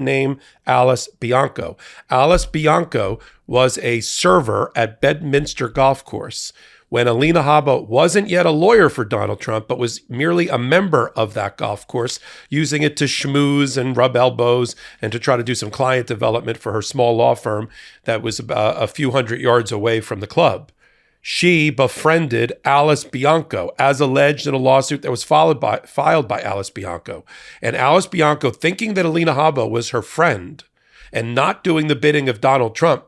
named Alice Bianco. Alice Bianco was a server at Bedminster Golf Course when Alina Habba wasn't yet a lawyer for Donald Trump, but was merely a member of that golf course, using it to schmooze and rub elbows and to try to do some client development for her small law firm that was a few hundred yards away from the club. She befriended Alice Bianco, as alleged in a lawsuit that was filed by Alice Bianco. And Alice Bianco, thinking that Alina Habba was her friend and not doing the bidding of Donald Trump,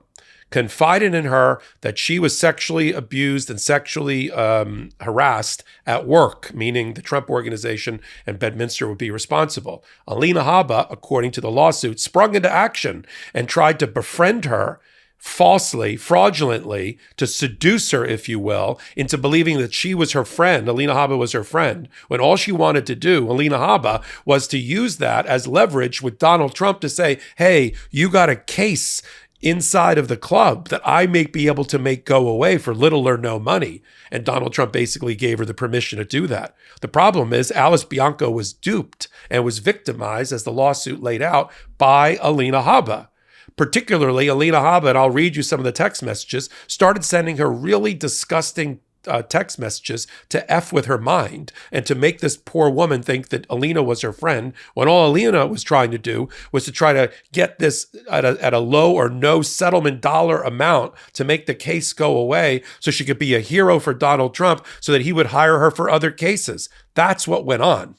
confided in her that she was sexually abused and sexually harassed at work, meaning the Trump Organization and Bedminster would be responsible. Alina Habba, according to the lawsuit, sprung into action and tried to befriend her falsely, fraudulently, to seduce her, if you will, into believing that she was her friend, Alina Habba was her friend, when all she wanted to do, Alina Habba, was to use that as leverage with Donald Trump to say, hey, you got a case inside of the club that I may be able to make go away for little or no money. And Donald Trump basically gave her the permission to do that. The problem is Alice Bianco was duped and was victimized, as the lawsuit laid out, by Alina Habba. Particularly, Alina Habba, and I'll read you some of the text messages, started sending her really disgusting text messages to F with her mind and to make this poor woman think that Alina was her friend, when all Alina was trying to do was to try to get this at a low or no settlement dollar amount to make the case go away so she could be a hero for Donald Trump so that he would hire her for other cases. That's what went on.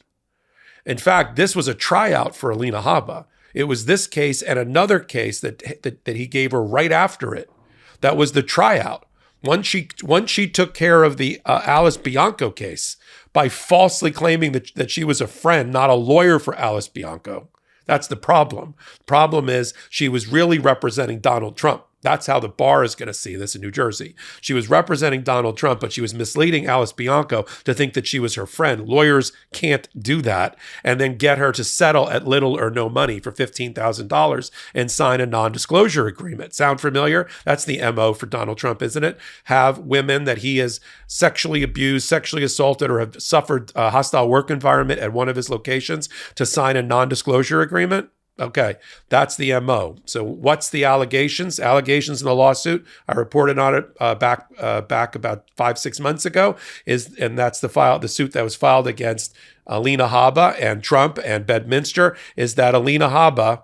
In fact, this was a tryout for Alina Habba. It was this case and another case that he gave her right after it. That was the tryout. Once she took care of the Alice Bianco case by falsely claiming that she was a friend, not a lawyer for Alice Bianco. That's the problem. The problem is she was really representing Donald Trump. That's how the bar is going to see this in New Jersey. She was representing Donald Trump, but she was misleading Alice Bianco to think that she was her friend. Lawyers can't do that and then get her to settle at little or no money for $15,000 and sign a non-disclosure agreement. Sound familiar? That's the MO for Donald Trump, isn't it? Have women that he has sexually abused, sexually assaulted, or have suffered a hostile work environment at one of his locations to sign a non-disclosure agreement. Okay, that's the MO. So what's the allegations? Allegations in the lawsuit, I reported on it back about 5-6 months ago, and that's the suit that was filed against Alina Habba and Trump and Bedminster, is that Alina Habba